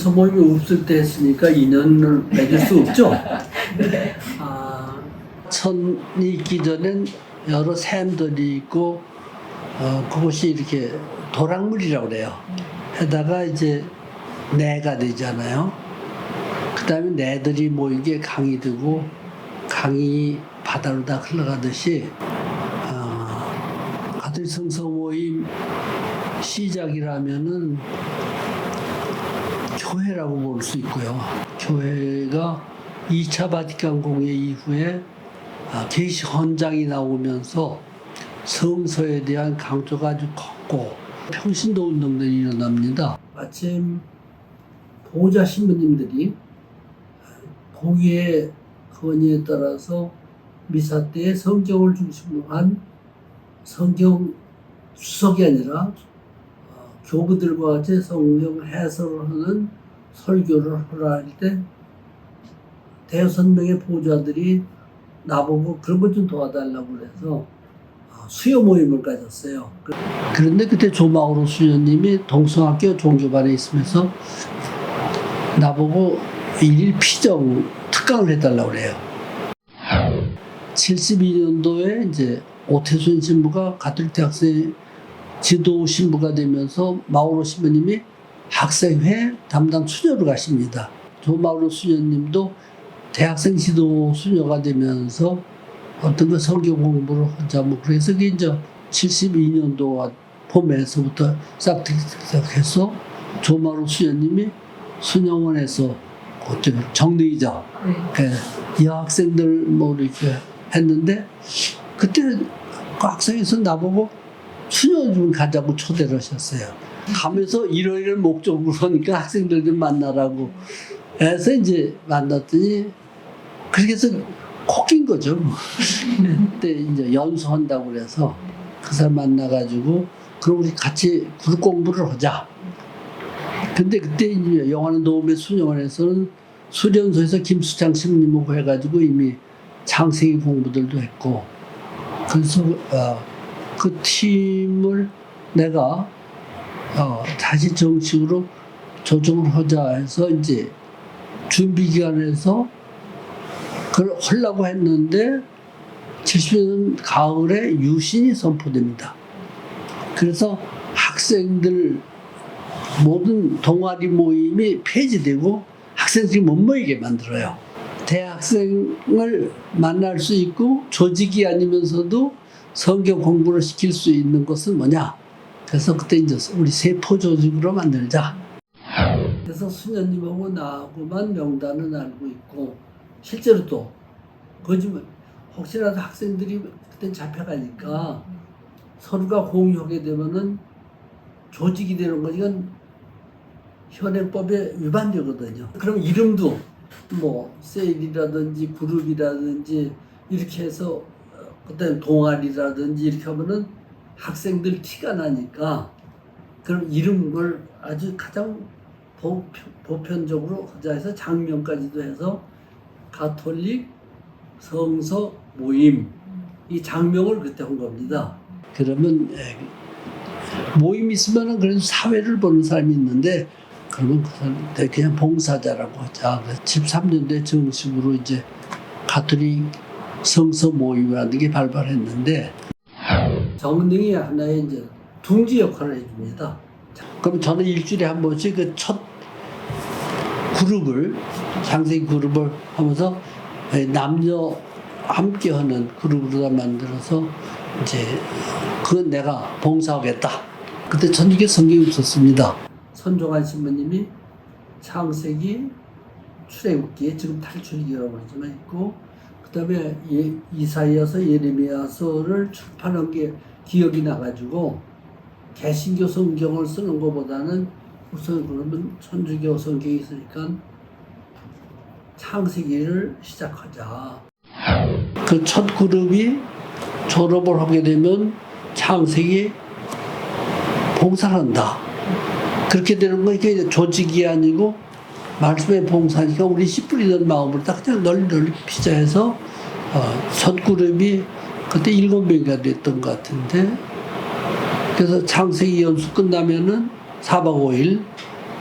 성서 모임이 없을 때 했으니까 인연을 맺을 수 없죠. 네. 천이 있기 전엔 여러 샘들이 있고 그것이 이렇게 도랑물이라고 그래요. 해다가 이제 내가 되잖아요. 그 다음에 내들이 모인 게 강이 되고 강이 바다로 다 흘러가듯이 가톨릭 성서 모임 시작이라면은 교회라고 볼 수 있고요. 교회가 2차 바티칸 공회 이후에 계시 헌장이 나오면서 성서에 대한 강조가 아주 컸고 평신도 운동들이 일어납니다. 마침 보호자 신부님들이 공의의 건의에 따라서 미사 때 성경을 중심으로 한 성경 수석이 아니라 교부들과 같이 성경 해설을 하는 설교를 하라 할 때 대여섯 명의 보호자들이 나보고 그런 것 좀 도와달라고 그래서 수요 모임을 가졌어요. 그런데 그때 조마우로 수녀님이 동성학교 종교반에 있으면서 나보고 일일 피정 특강을 해달라고 그래요. 72년도에 이제 오태순 신부가 가톨릭 대학생 지도 신부가 되면서 마우로 신부님이 학생회 담당 수녀로 가십니다. 조마우로 수녀님도 대학생 지도 수녀가 되면서 어떤 그 성경 공부를 하자 뭐 그래서 그게 이제 72년도 봄에서부터 시작해서 조마우로 수녀님이 수녀원에서 그때 정리이자 여학생들 뭐 이렇게 했는데 그때 그 학생에서 나보고 수녀 좀 가자고 초대를 하셨어요. 가면서 이러이런 목적으로 하니까 학생들 좀 만나라고 해서 이제 만났더니 그렇게 해서 콕낀 거죠. 그때 이제 연수한다고 그래서 그 사람 만나가지고 그럼 우리 같이 그룹 공부를 하자. 근데 그때 이제 영화는 도움의 수녀원에서는 수련소에서 김수창 신부님하고 해가지고 이미 창세기 공부들도 했고 그래서 그 팀을 내가 다시 정식으로 조정을 하자 해서 이제 준비 기간에서 그걸 하려고 했는데 70년 가을에 유신이 선포됩니다. 그래서 학생들 모든 동아리 모임이 폐지되고 학생들이 못 모이게 만들어요. 대학생을 만날 수 있고 조직이 아니면서도 성경 공부를 시킬 수 있는 것은 뭐냐? 그래서 그때 이제 우리 세포 조직으로 만들자. 그래서 수녀님하고 나하고만 명단은 알고 있고 실제로 또 거짓말 혹시라도 학생들이 그때 잡혀가니까 서로가 공유하게 되면은 조직이 되는 거지 이건 현행법에 위반되거든요. 그럼 이름도 뭐 세일이라든지 그룹이라든지 이렇게 해서 그다음에 동아리라든지 이렇게 하면은 학생들 티가 나니까 그럼 이름을 아주 가장 보편적으로 하자 해서 장명까지도 해서 가톨릭 성서 모임 이 장명을 그때 한 겁니다. 그러면 모임 있으면은 그래도 사회를 보는 사람이 있는데 그러면 그 사람 그냥 봉사자라고 하자. 13년도에 정식으로 이제 가톨릭 성서 모임이라는 게 발발했는데 정릉이 하나의 이제 둥지 역할을 해줍니다. 그럼 저는 일주일에 한 번씩 그 첫 그룹을 창세기 그룹을 하면서 남녀 함께하는 그룹으로 만들어서 이제 그건 내가 봉사하겠다. 그때 천주교 성경이 없었습니다. 선종환 신부님이 창세기 출애굽기에 지금 탈출기라고 하지만 있고 그다음에 이사야서 예레미야서를 출판한 게 기억이 나가지고 개신교 성경을 쓰는 것보다는 우선 그러면 천주교 성경이 있으니까 창세기를 시작하자. 그 첫 그룹이 졸업을 하게 되면 창세기 봉사를 한다. 그렇게 되는 거 이게 조직이 아니고 말씀의 봉사니까 우리 씨 뿌리던 마음으로 딱 그냥 널리 피자해서 첫 그룹이 그때 7명이가 됐던 것 같은데 그래서 창세기 연수 끝나면은 4박 5일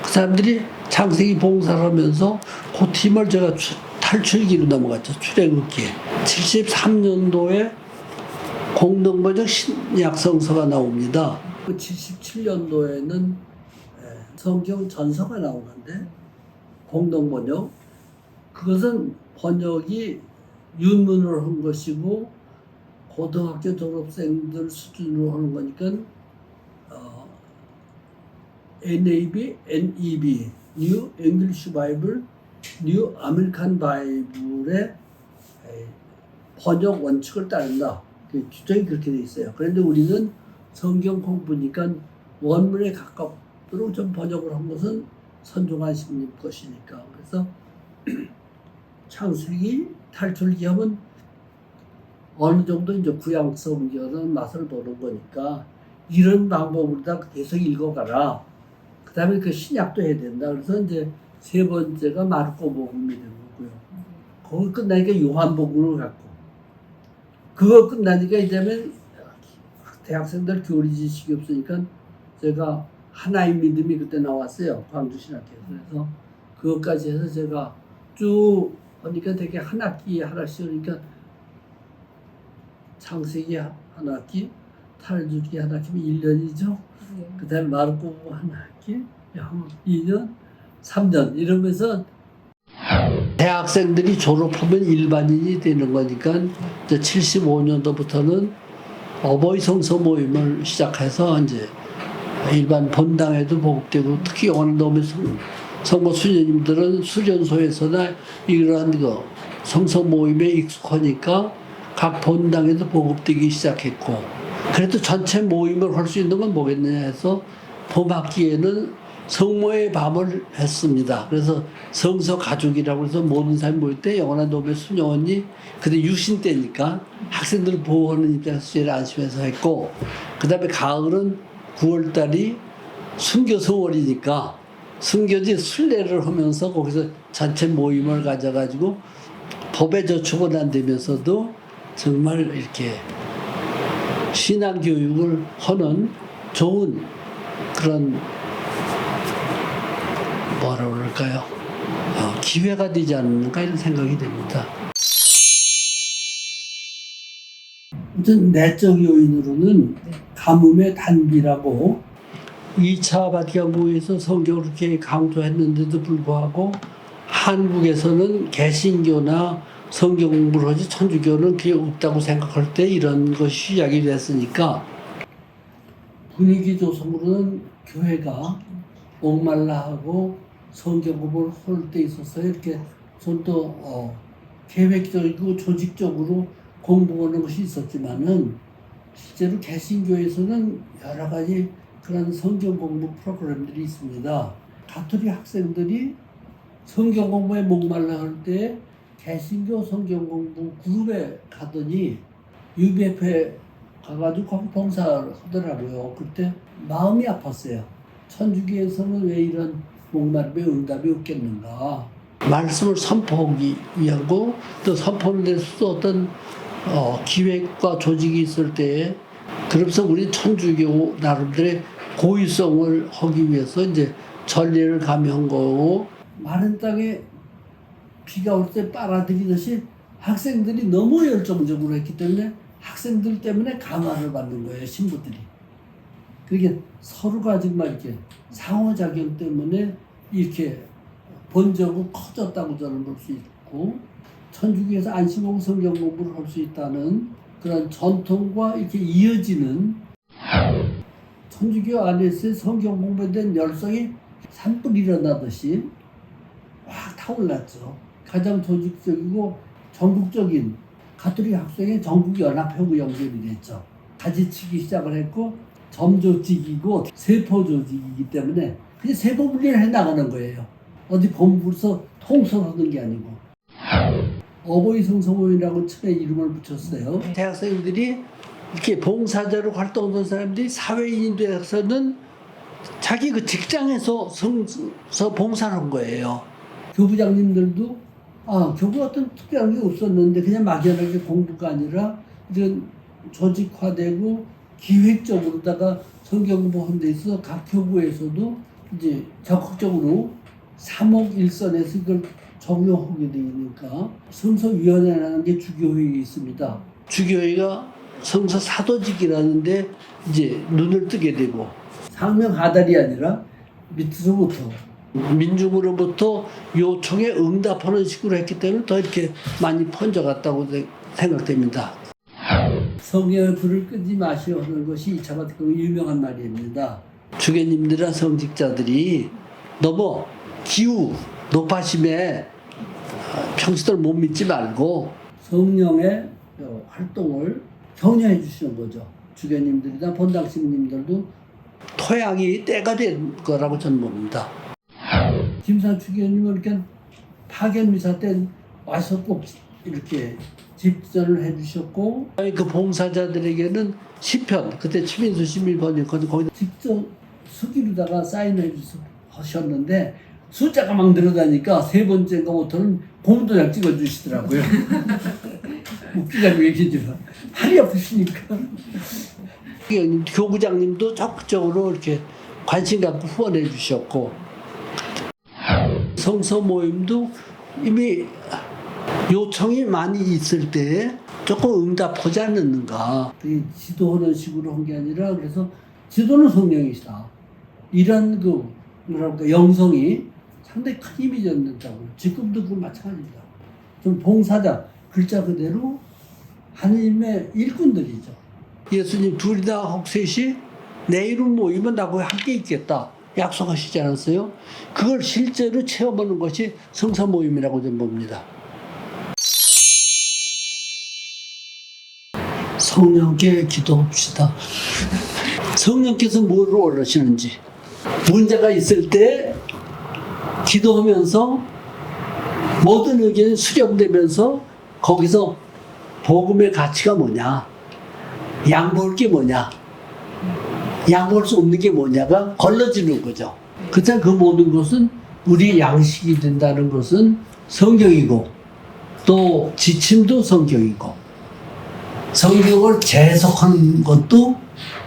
그 사람들이 창세기 봉사를 하면서 그 팀을 제가 탈출기로 넘어갔죠. 출애굽기에. 73년도에 공동번역 신약성서가 나옵니다. 77년도에는 성경 전서가 나오는데 공동번역. 그것은 번역이 윤문으로 한 것이고 고등학교 졸업생들 수준으로 하는 거니까 NAB, NEB, New English Bible, New American Bible의 번역 원칙을 따른다. 규정이 그렇게 돼 있어요. 그런데 우리는 성경 공부니까 원문에 가깝도록 좀 번역을 한 것은 선종한 신님 것이니까. 그래서 창세기 탈출기 하면 어느 정도 이제 구약 성경은 맛을 보는 거니까 이런 방법으로 다 계속 읽어가라. 그 다음에 그 신약도 해야 된다. 그래서 이제 세 번째가 마르코 복음이 되는 거고요. 거기 끝나니까 요한복음을 갖고 그거 끝나니까 이제는 대학생들 교리 지식이 없으니까 제가 하나의 믿음이 그때 나왔어요. 광주신학교에서. 그래서 그것까지 해서 제가 쭉 하니까 되게 한 학기 하나씩 하니까 창세기 한 학기, 탈출기 한 학기면 1년이죠. 그 다음에 마르코 한 학기, 2년, 3년 이러면서 대학생들이 졸업하면 일반인이 되는 거니까 이제 75년도부터는 어버이 성서 모임을 시작해서 이제 일반 본당에도 보급되고 특히 원도매 성모 수녀님들은 수련소에서나 이러한 성서 모임에 익숙하니까 각 본당에도 보급되기 시작했고 그래도 전체 모임을 할 수 있는 건 뭐겠냐 해서 봄학기에는 성모의 밤을 했습니다. 그래서 성서 가족이라고 해서 모든 사람이 모일 때 영원한 도매 수녀원이 그때 유신 때니까 학생들 보호하는 입장에서 제일 안심해서 했고 그 다음에 가을은 9월달이 순교서월이니까 순교지 순례를 하면서 거기서 전체 모임을 가져가지고 법에 저촉은 안 되면서도 정말 이렇게 신앙교육을 하는 좋은 그런 뭐라 그럴까요? 기회가 되지 않는가 이런 생각이 됩니다. 아무튼 내적 요인으로는 가뭄의 단비라고 2차 바티칸 부에서 성경을 그렇게 강조했는데도 불구하고 한국에서는 개신교나 성경 공부를 하지 천주교는 그게 없다고 생각할 때 이런 것이 시작이 됐으니까 분위기 조성으로는 교회가 목말라하고 성경 공부를 할 때 있어서 이렇게 좀 더 계획적이고 조직적으로 공부하는 것이 있었지만은 실제로 개신교에서는 여러 가지 그런 성경 공부 프로그램들이 있습니다. 가톨릭 학생들이 성경 공부에 목말라 할 때 개신교 성경 공부 그룹에 가더니 UBF에 가가지고 거기 봉사를 하더라고요. 그때 마음이 아팠어요. 천주교에서는 왜 이런 목마름에 응답이 없겠는가. 말씀을 선포하기 위하고 또 선포를 내서 어떤 기획과 조직이 있을 때에 그러면서 우리 천주교 나름대로의 고유성을 하기 위해서 이제 전례를 가미한 거고 마른 땅에 비가 올 때 빨아들이듯이 학생들이 너무 열정적으로 했기 때문에 학생들 때문에 강화를 받는 거예요, 신부들이. 그러니까 서로가 정말 이렇게 상호작용 때문에 이렇게 번져고 커졌다고 저는 볼 수 있고 천주교에서 안심하고 성경 공부를 할 수 있다는 그런 전통과 이렇게 이어지는 천주교 안에서의 성경 공부에 대한 열성이 산불 일어나듯이 확 타올랐죠. 가장 조직적이고 전국적인 가톨릭 학생의 전국연합회하고 연결이 됐죠. 가지치기 시작을 했고 점조직이고 세포조직이기 때문에 그냥 세포 분리를 해나가는 거예요. 어디 본부에서 통솔하는 게 아니고 어버이 성서모임이라고 처음에 이름을 붙였어요. 대학생들이 이렇게 봉사자로 활동하는 사람들이 사회인이 돼서는 자기 그 직장에서 성서 봉사를 한 거예요. 교부장님들도 교부 어떤 특별한 게 없었는데 그냥 막연하게 공부가 아니라 이런 조직화되고 기획적으로다가 성경 공부하는 데 있어서 각 교부에서도 이제 적극적으로 3억 1선에서 이걸 적용하게 되니까 성서위원회라는 게 주교회에 있습니다. 주교회가 성서 사도직이라는데 이제 눈을 뜨게 되고 상명하달이 아니라 밑에서부터 민중으로부터 요청에 응답하는 식으로 했기 때문에 더 이렇게 많이 번져갔다고 생각됩니다. 성경의 불을 끄지 마시오 하는 것이 2차 바티칸 유명한 말입니다. 주교님들이나 성직자들이 너무 기후, 높아심에 평소대로 못 믿지 말고 성령의 활동을 격려해 주시는 거죠. 주교님들이나 본당신님들도 토양이 때가 된 거라고 저는 봅니다. 김산 주교님은 이렇게 파견 미사 때 와서 꼭 이렇게 집전을 해주셨고 그 봉사자들에게는 시편 그때 최민수 시민 번역하는 거기다 직접 수기로다가 사인해 주셨는데 숫자가 막 늘어나니까 세 번째가부터는 공도장 찍어주시더라고요. 웃기자고 얘기지만 팔이 아프시니까 교구장님도 적극적으로 이렇게 관심 갖고 후원해 주셨고 성서 모임도 이미 요청이 많이 있을 때 조금 응답하지 않는가. 지도하는 식으로 한 게 아니라 그래서 지도는 성령이시다. 이런 뭐랄까 영성이 상당히 큰 힘이 졌는다고. 지금도 그 마찬가지입니다. 좀 봉사자 글자 그대로 하나님의 일꾼들이죠. 예수님 둘이다 혹셋이 내일은 모이면 나하고 함께 있겠다 약속하시지 않았어요? 그걸 실제로 체험하는 것이 성사 모임이라고 저는 봅니다. 성령께 기도합시다. 성령께서 뭐를 원하시는지 문제가 있을 때 기도하면서 모든 의견이 수렴되면서 거기서 복음의 가치가 뭐냐, 양보할 게 뭐냐, 양보할 수 없는 게 뭐냐가 걸러지는 거죠. 그렇다면 그 모든 것은 우리의 양식이 된다는 것은 성경이고 또 지침도 성경이고 성경을 재해석하는 것도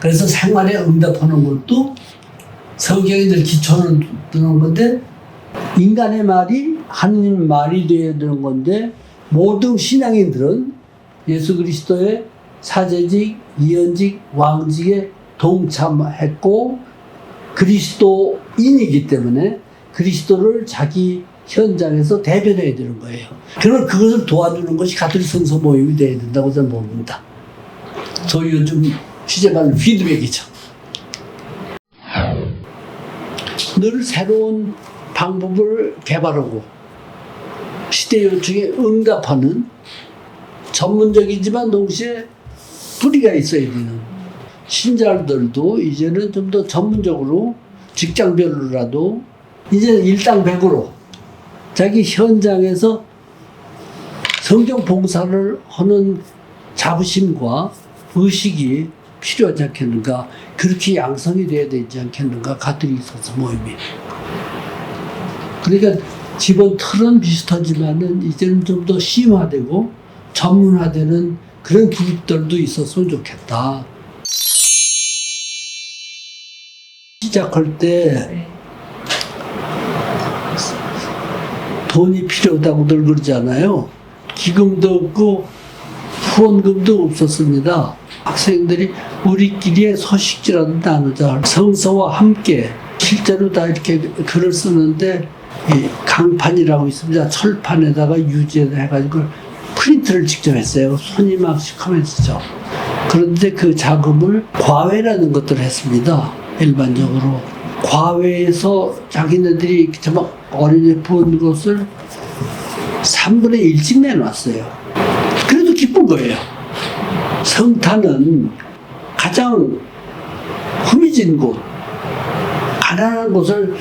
그래서 생활에 응답하는 것도 성경에 늘 기초를 두는 건데 인간의 말이 하느님 말이 되어야 되는 건데 모든 신앙인들은 예수 그리스도의 사제직, 예언직, 왕직에 동참했고 그리스도인이기 때문에 그리스도를 자기 현장에서 대변해야 되는 거예요. 그럼 그것을 도와주는 것이 가톨릭 성서 모임이 되어야 된다고 저는 봅니다. 저희 요즘 시제말로 피드백이죠. 늘 새로운 방법을 개발하고 시대 요청에 응답하는 전문적이지만 동시에 뿌리가 있어야 되는 신자들도 이제는 좀 더 전문적으로 직장별로라도 이제는 일당백으로 자기 현장에서 성경 봉사를 하는 자부심과 의식이 필요하지 않겠는가. 그렇게 양성이 돼야 되지 않겠는가. 가톨릭 성서 모임이. 그러니까 기본 틀은 비슷하지만은 이제는 좀 더 심화되고 전문화되는 그런 그룹들도 있었으면 좋겠다. 시작할 때 돈이 필요하다고들 그러잖아요. 기금도 없고 후원금도 없었습니다. 학생들이 우리끼리의 소식지라도 나누자. 성서와 함께 실제로 다 이렇게 글을 쓰는데 이 강판이라고 있습니다. 철판에다가 유지해가지고 프린트를 직접 했어요. 손이 막 시커면서죠. 그런데 그 자금을 과외라는 것들을 했습니다. 일반적으로. 과외에서 자기네들이 정말 어린이 본 것을 3분의 1씩 내놨어요. 그래도 기쁜 거예요. 성탄은 가장 후미진 곳, 가난한 곳을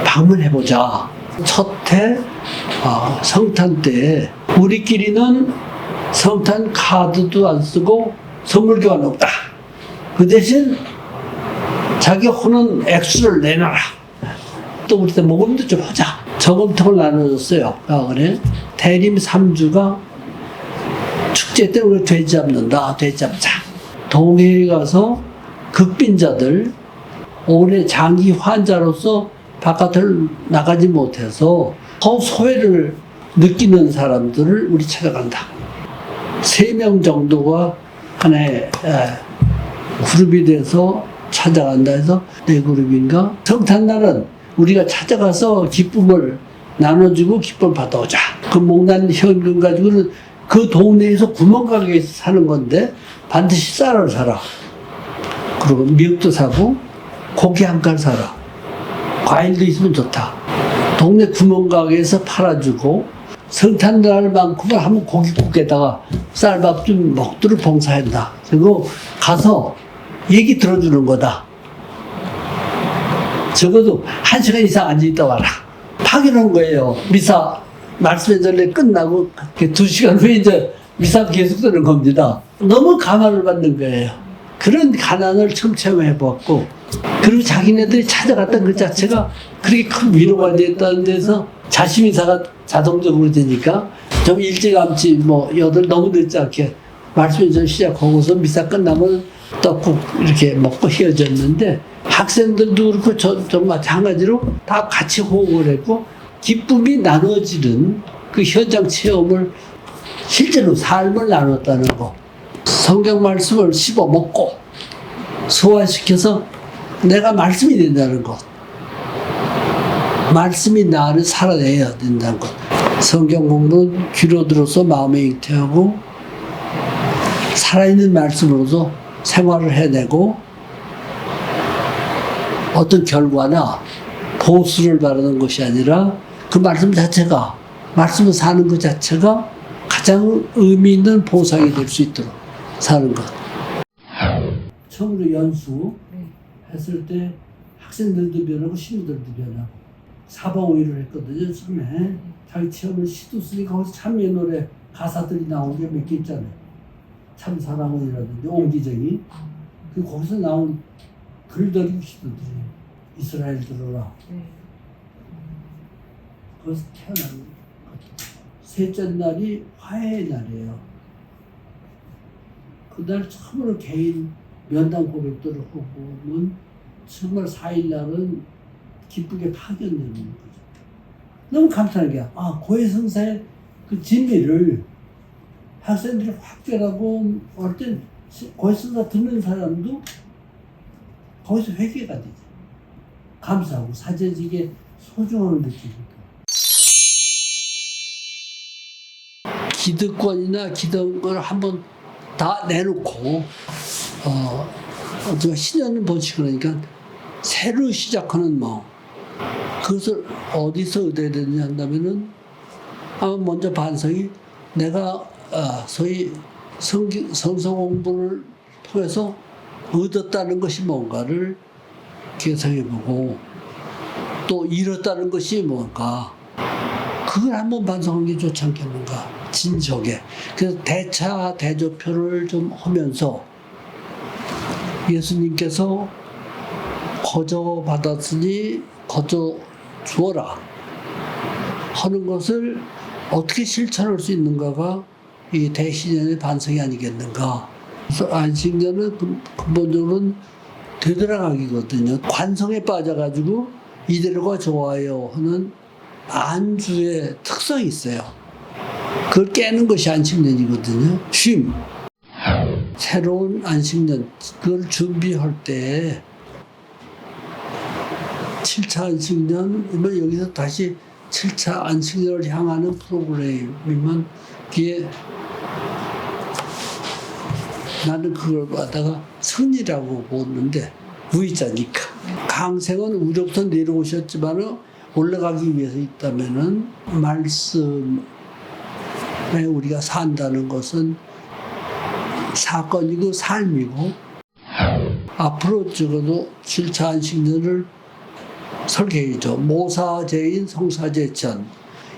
방문해보자. 첫 해 성탄 때 우리끼리는 성탄 카드도 안 쓰고 선물 교환 없다. 그 대신 자기 하는 액수를 내놔라. 또 우리 때 모금도 좀 하자. 저금통을 나눠줬어요. 가을에 대림 3주가 축제 때 우리 돼지 잡는다. 돼지 잡자. 동해에 가서 극빈자들, 올해 장기 환자로서 바깥을 나가지 못해서 더 소외를 느끼는 사람들을 우리 찾아간다. 3명 정도가 하나의 그룹이 돼서 찾아간다 해서 4그룹인가? 성탄날은 우리가 찾아가서 기쁨을 나눠주고 기쁨을 받아오자. 그 목난 현금 가지고는 그 동네에서 구멍가게에서 사는 건데 반드시 쌀을 사라. 그리고 미역도 사고 고기 한 cal 사라. 과일도 있으면 좋다. 동네 구멍가게에서 팔아주고 성탄날만큼은 한번 고깃국에다가 쌀밥 좀 먹도록 봉사한다. 그리고 가서 얘기 들어주는 거다. 적어도 1시간 이상 앉아있다 와라. 파견한 거예요. 미사 말씀의 전에 끝나고 2시간 후에 이제 미사 계속되는 겁니다. 너무 가난을 받는 거예요. 그런 가난을 처음 체험해봤고, 그리고 자기네들이 찾아갔던 그 자체가 그렇게 큰 위로가 됐다는 데서 자심이사가 자동적으로 되니까 좀 일찌감치 너무 늦지 않게 말씀의 전 시작하고서 미사 끝나면 떡국 이렇게 먹고 헤어졌는데, 학생들도 그렇고 저 마찬가지로 다 같이 호흡을 했고 기쁨이 나눠지는 그 현장 체험을 실제로 삶을 나눴다는 거. 성경 말씀을 씹어 먹고 소화시켜서 내가 말씀이 된다는 것. 말씀이 나를 살아내야 된다는 것. 성경 공부는 귀로 들어서 마음에 잉태하고 살아있는 말씀으로서 생활을 해내고 어떤 결과나 보수를 바라는 것이 아니라 그 말씀 자체가, 말씀을 사는 것 자체가 가장 의미 있는 보상이 될 수 있도록 사는 것. 처음으로 연수 했을 때 학생들도 변하고 신부들도 변하고 4박 5일을 했거든요. 처음에 자기 체험을 시도 쓰니까 거기서 참여 노래 가사들이 나온 게 몇 개 있잖아요. 참 사랑은이라든지 옹기쟁이. 그 거기서 나온 글들이 시도들이 이스라엘 들어라. 거기서 태어난 것. 셋째 날이 화해의 날이에요. 그날 처음으로 개인 면담 고백들을 하고 보면 정말 4일 날은 기쁘게 파견되는 거죠. 너무 감사한 게, 고해성사의 그 진리를 학생들이 확결하고 할 땐 고해성사 듣는 사람도 거기서 회개가 되죠. 감사하고 사제직의 소중함을 느끼니까. 기득권이나 기득권을 한번 다 내놓고 신년 번식 그러니까 새로 시작하는 마음. 그것을 어디서 얻어야 되느냐 한다면은 아마 먼저 반성이 내가 소위 성서 공부를 통해서 얻었다는 것이 뭔가를 계산해보고 또 잃었다는 것이 뭔가 그걸 한번 반성하는 게 좋지 않겠는가. 진적에. 그래서 대차 대조표를 좀 하면서 예수님께서 거저 받았으니 거저 주어라 하는 것을 어떻게 실천할 수 있는가가 이 대신년의 반성이 아니겠는가. 그래서 안식년은 근본적으로는 되돌아가기거든요. 관성에 빠져가지고 이대로가 좋아요 하는 안주의 특성이 있어요. 그걸 깨는 것이 안식년이거든요. 쉼. 새로운 안식년, 그걸 준비할 때 7차 안식년, 여기서 다시 7차 안식년을 향하는 프로그램이면 그게 나는 그걸 받다가 선이라고 보는데 우의자니까. 강생은 우리로부터 내려오셨지만 올라가기 위해서 있다면은 말씀에 우리가 산다는 것은 사건이고 삶이고 앞으로 적어도 7차 안식년을 설계해야죠. 모사제인 성사제천.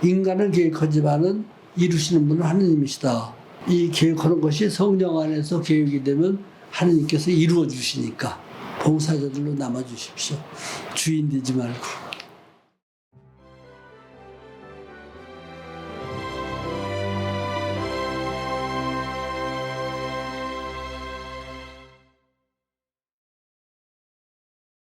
인간은 계획하지만은 이루시는 분은 하느님이시다. 이 계획하는 것이 성령 안에서 계획이 되면 하느님께서 이루어 주시니까 봉사자들로 남아 주십시오. 주인 되지 말고.